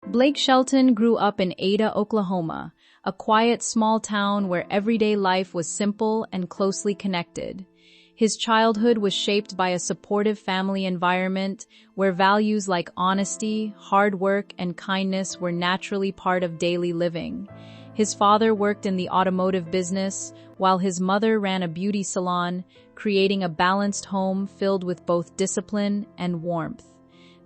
Blake Shelton grew up in Ada, Oklahoma, a quiet small town where everyday life was simple and closely connected. His childhood was shaped by a supportive family environment where values like honesty, hard work, and kindness were naturally part of daily living. His father worked in the automotive business, while his mother ran a beauty salon, creating a balanced home filled with both discipline and warmth.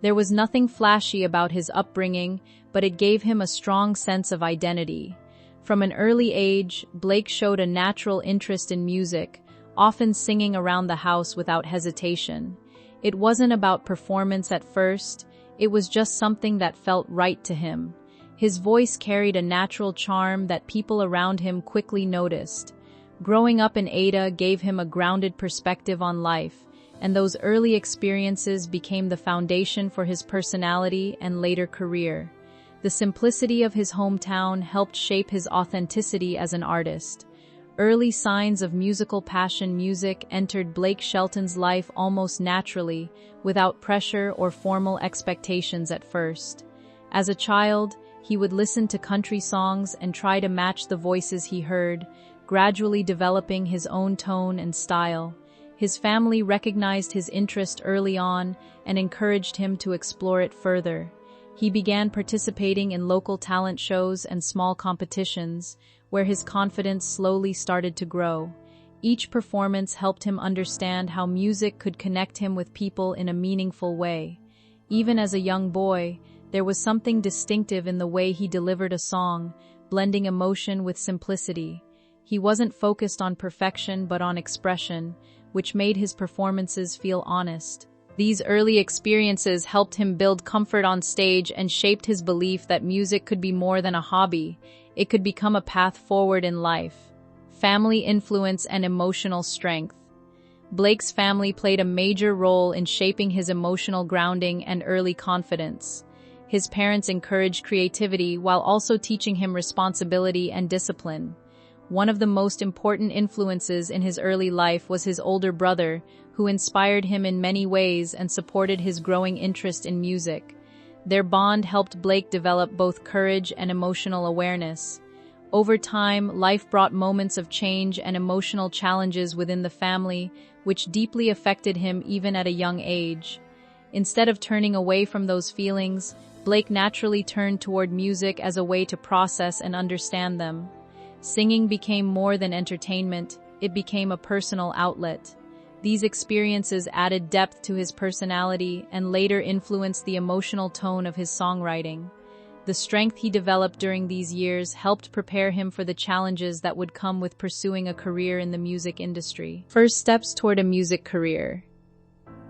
There was nothing flashy about his upbringing, but it gave him a strong sense of identity. From an early age, Blake showed a natural interest in music, often singing around the house without hesitation. It wasn't about performance at first, it was just something that felt right to him. His voice carried a natural charm that people around him quickly noticed. Growing up in Ada gave him a grounded perspective on life, and those early experiences became the foundation for his personality and later career. The simplicity of his hometown helped shape his authenticity as an artist. Early signs of musical passion. Music entered Blake Shelton's life almost naturally, without pressure or formal expectations at first. As a child, he would listen to country songs and try to match the voices he heard, gradually developing his own tone and style. His family recognized his interest early on and encouraged him to explore it further. He began participating in local talent shows and small competitions, where his confidence slowly started to grow. Each performance helped him understand how music could connect him with people in a meaningful way. Even as a young boy, there was something distinctive in the way he delivered a song, blending emotion with simplicity. He wasn't focused on perfection but on expression, which made his performances feel honest. These early experiences helped him build comfort on stage and shaped his belief that music could be more than a hobby. It could become a path forward in life. Family influence and emotional strength. Blake's family played a major role in shaping his emotional grounding and early confidence. His parents encouraged creativity while also teaching him responsibility and discipline. One of the most important influences in his early life was his older brother, who inspired him in many ways and supported his growing interest in music. Their bond helped Blake develop both courage and emotional awareness. Over time, life brought moments of change and emotional challenges within the family, which deeply affected him even at a young age. Instead of turning away from those feelings, Blake naturally turned toward music as a way to process and understand them. Singing became more than entertainment, it became a personal outlet. These experiences added depth to his personality and later influenced the emotional tone of his songwriting. The strength he developed during these years helped prepare him for the challenges that would come with pursuing a career in the music industry. First steps toward a music career.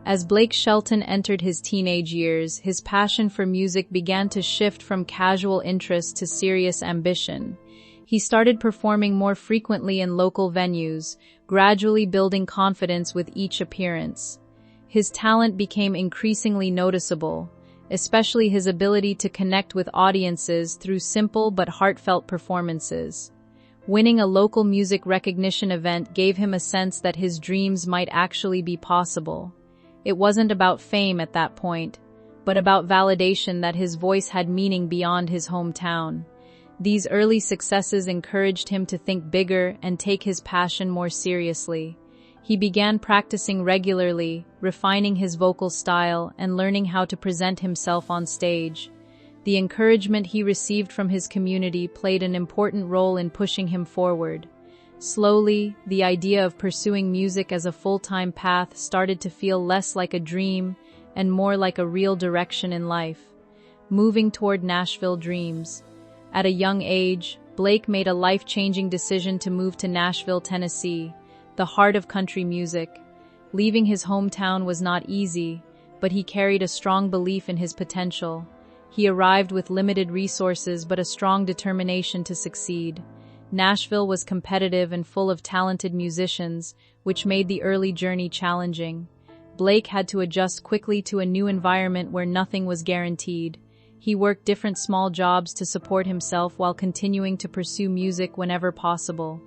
As Blake Shelton entered his teenage years, his passion for music began to shift from casual interest to serious ambition. He started performing more frequently in local venues, gradually building confidence with each appearance. His talent became increasingly noticeable, especially his ability to connect with audiences through simple but heartfelt performances. Winning a local music recognition event gave him a sense that his dreams might actually be possible. It wasn't about fame at that point, but about validation that his voice had meaning beyond his hometown. These early successes encouraged him to think bigger and take his passion more seriously. He began practicing regularly, refining his vocal style, and learning how to present himself on stage. The encouragement he received from his community played an important role in pushing him forward. Slowly, the idea of pursuing music as a full-time path started to feel less like a dream and more like a real direction in life. Moving toward Nashville dreams. At a young age, Blake made a life-changing decision to move to Nashville, Tennessee, the heart of country music. Leaving his hometown was not easy, but he carried a strong belief in his potential. He arrived with limited resources but a strong determination to succeed. Nashville was competitive and full of talented musicians, which made the early journey challenging. Blake had to adjust quickly to a new environment where nothing was guaranteed. He worked different small jobs to support himself while continuing to pursue music whenever possible.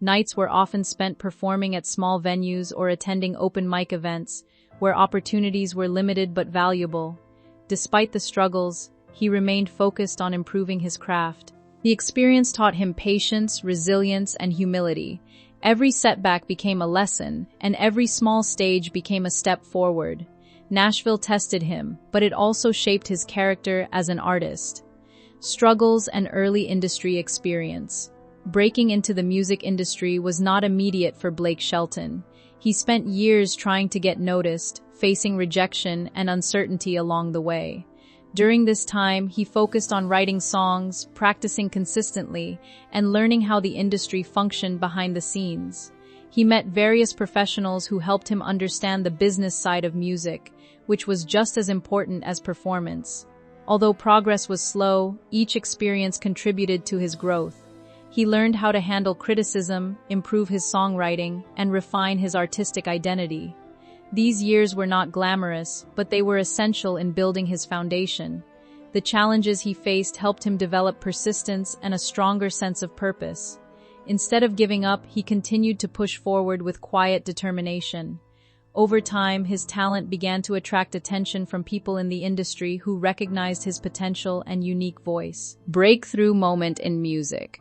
Nights were often spent performing at small venues or attending open mic events, where opportunities were limited but valuable. Despite the struggles, he remained focused on improving his craft. The experience taught him patience, resilience, and humility. Every setback became a lesson, and every small stage became a step forward. Nashville tested him, but it also shaped his character as an artist. Struggles and early industry experience. Breaking into the music industry was not immediate for Blake Shelton. He spent years trying to get noticed, facing rejection and uncertainty along the way. During this time, he focused on writing songs, practicing consistently, and learning how the industry functioned behind the scenes. He met various professionals who helped him understand the business side of music, which was just as important as performance. Although progress was slow, each experience contributed to his growth. He learned how to handle criticism, improve his songwriting, and refine his artistic identity. These years were not glamorous, but they were essential in building his foundation. The challenges he faced helped him develop persistence and a stronger sense of purpose. Instead of giving up, he continued to push forward with quiet determination. Over time, his talent began to attract attention from people in the industry who recognized his potential and unique voice. Breakthrough moment in music.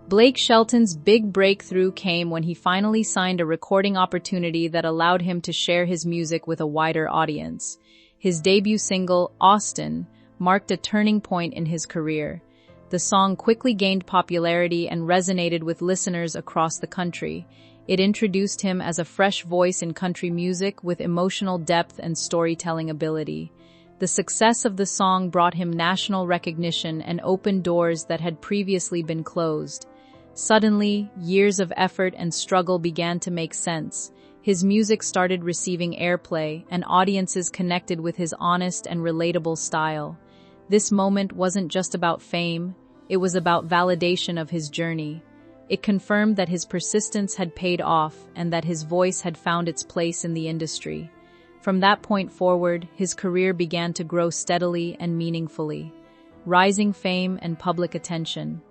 Blake Shelton's big breakthrough came when he finally signed a recording opportunity that allowed him to share his music with a wider audience. His debut single, Austin, marked a turning point in his career. The song quickly gained popularity and resonated with listeners across the country. It introduced him as a fresh voice in country music with emotional depth and storytelling ability. The success of the song brought him national recognition and opened doors that had previously been closed. Suddenly, years of effort and struggle began to make sense. His music started receiving airplay, and audiences connected with his honest and relatable style. This moment wasn't just about fame, it was about validation of his journey. It confirmed that his persistence had paid off and that his voice had found its place in the industry. From that point forward, his career began to grow steadily and meaningfully. Rising fame and public attention.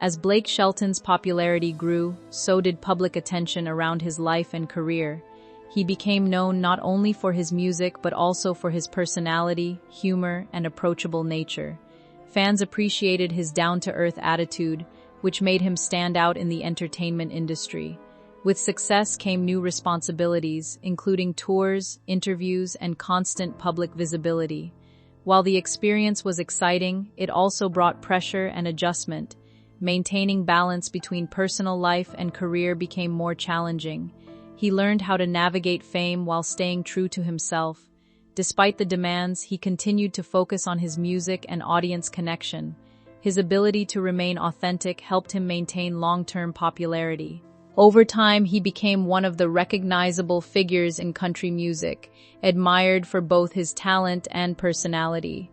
As Blake Shelton's popularity grew, so did public attention around his life and career. He became known not only for his music but also for his personality, humor, and approachable nature. Fans appreciated his down-to-earth attitude, which made him stand out in the entertainment industry. With success came new responsibilities, including tours, interviews, and constant public visibility. While the experience was exciting, it also brought pressure and adjustment. Maintaining balance between personal life and career became more challenging. He learned how to navigate fame while staying true to himself. Despite the demands, he continued to focus on his music and audience connection. His ability to remain authentic helped him maintain long-term popularity. Over time, he became one of the recognizable figures in country music, admired for both his talent and personality.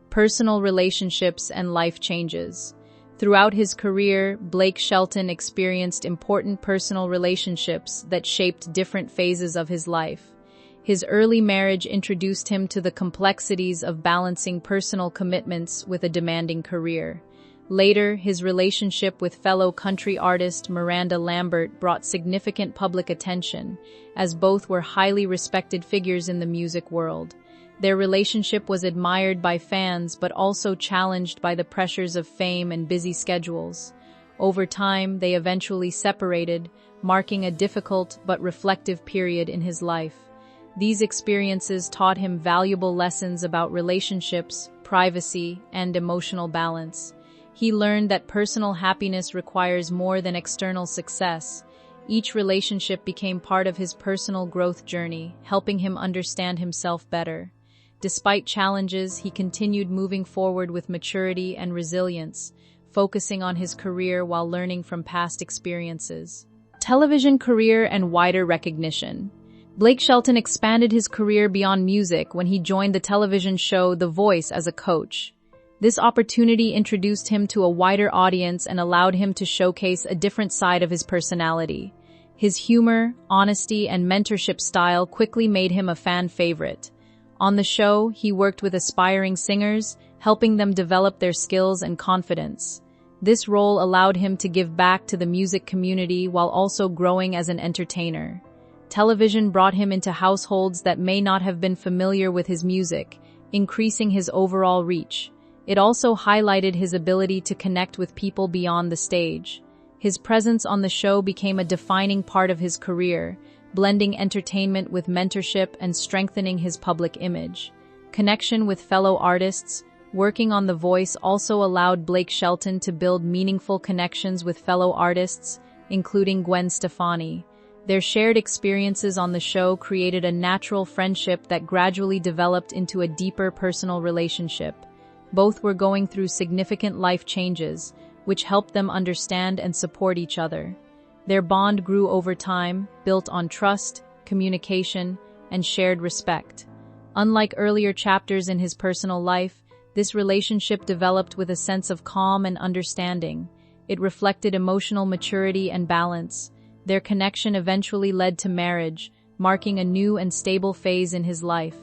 Personal relationships and life changes. Throughout his career, Blake Shelton experienced important personal relationships that shaped different phases of his life. His early marriage introduced him to the complexities of balancing personal commitments with a demanding career. Later, his relationship with fellow country artist Miranda Lambert brought significant public attention, as both were highly respected figures in the music world. Their relationship was admired by fans but also challenged by the pressures of fame and busy schedules. Over time, they eventually separated, marking a difficult but reflective period in his life. These experiences taught him valuable lessons about relationships, privacy, and emotional balance. He learned that personal happiness requires more than external success. Each relationship became part of his personal growth journey, helping him understand himself better. Despite challenges, he continued moving forward with maturity and resilience, focusing on his career while learning from past experiences. Television career and wider recognition. Blake Shelton expanded his career beyond music when he joined the television show The Voice as a coach. This opportunity introduced him to a wider audience and allowed him to showcase a different side of his personality. His humor, honesty, and mentorship style quickly made him a fan favorite. On the show, he worked with aspiring singers, helping them develop their skills and confidence. This role allowed him to give back to the music community while also growing as an entertainer. Television brought him into households that may not have been familiar with his music, increasing his overall reach. It also highlighted his ability to connect with people beyond the stage. His presence on the show became a defining part of his career, blending entertainment with mentorship and strengthening his public image. Connection with fellow artists. Working on The Voice also allowed Blake Shelton to build meaningful connections with fellow artists, including Gwen Stefani. Their shared experiences on the show created a natural friendship that gradually developed into a deeper personal relationship. Both were going through significant life changes, which helped them understand and support each other. Their bond grew over time, built on trust, communication, and shared respect. Unlike earlier chapters in his personal life, this relationship developed with a sense of calm and understanding. It reflected emotional maturity and balance. Their connection eventually led to marriage, marking a new and stable phase in his life.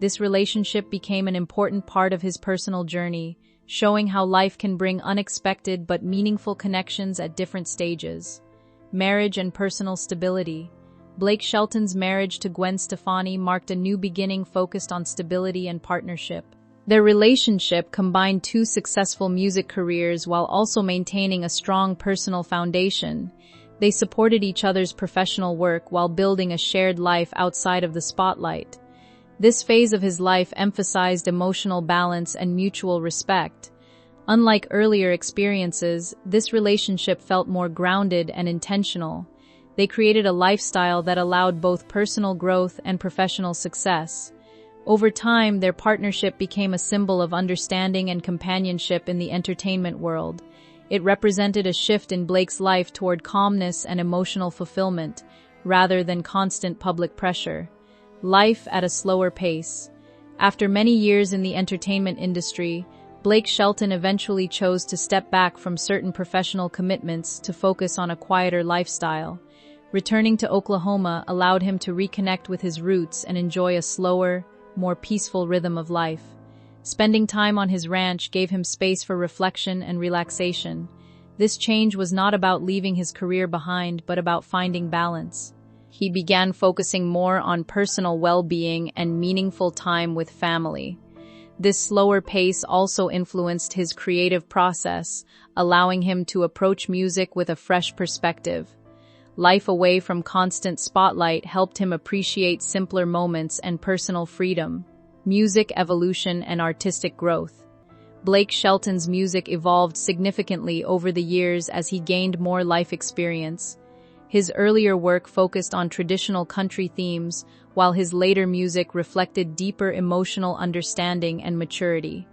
This relationship became an important part of his personal journey, showing how life can bring unexpected but meaningful connections at different stages. Marriage and personal stability. Blake Shelton's marriage to Gwen Stefani marked a new beginning focused on stability and partnership. Their relationship combined two successful music careers while also maintaining a strong personal foundation. They supported each other's professional work while building a shared life outside of the spotlight. This phase of his life emphasized emotional balance and mutual respect. Unlike earlier experiences, this relationship felt more grounded and intentional. They created a lifestyle that allowed both personal growth and professional success. Over time, their partnership became a symbol of understanding and companionship in the entertainment world. It represented a shift in Blake's life toward calmness and emotional fulfillment, rather than constant public pressure. Life at a slower pace. After many years in the entertainment industry, Blake Shelton eventually chose to step back from certain professional commitments to focus on a quieter lifestyle. Returning to Oklahoma allowed him to reconnect with his roots and enjoy a slower, more peaceful rhythm of life. Spending time on his ranch gave him space for reflection and relaxation. This change was not about leaving his career behind, but about finding balance. He began focusing more on personal well-being and meaningful time with family. This slower pace also influenced his creative process, allowing him to approach music with a fresh perspective. Life away from constant spotlight helped him appreciate simpler moments and personal freedom, music evolution and artistic growth. Blake Shelton's music evolved significantly over the years as he gained more life experience. His earlier work focused on traditional country themes, while his later music reflected deeper emotional understanding and maturity.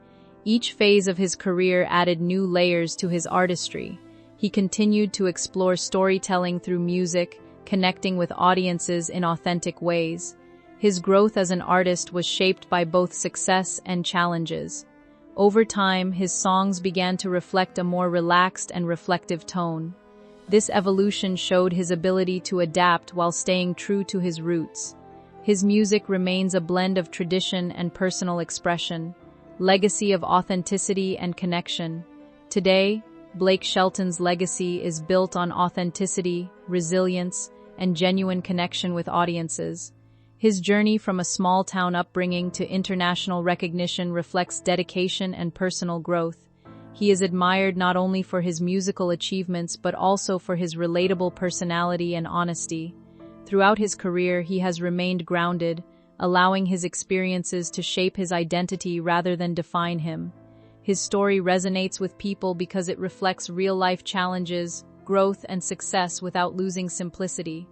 Each phase of his career added new layers to his artistry. He continued to explore storytelling through music, connecting with audiences in authentic ways. His growth as an artist was shaped by both success and challenges. Over time, his songs began to reflect a more relaxed and reflective tone. This evolution showed his ability to adapt while staying true to his roots. His music remains a blend of tradition and personal expression, legacy of authenticity and connection. Today, Blake Shelton's legacy is built on authenticity, resilience, and genuine connection with audiences. His journey from a small-town upbringing to international recognition reflects dedication and personal growth. He is admired not only for his musical achievements but also for his relatable personality and honesty. Throughout his career, he has remained grounded, allowing his experiences to shape his identity rather than define him. His story resonates with people because it reflects real-life challenges, growth, and success without losing simplicity.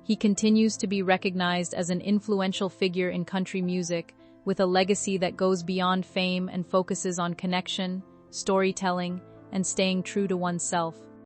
He continues to be recognized as an influential figure in country music, with a legacy that goes beyond fame and focuses on connection, storytelling, and staying true to oneself.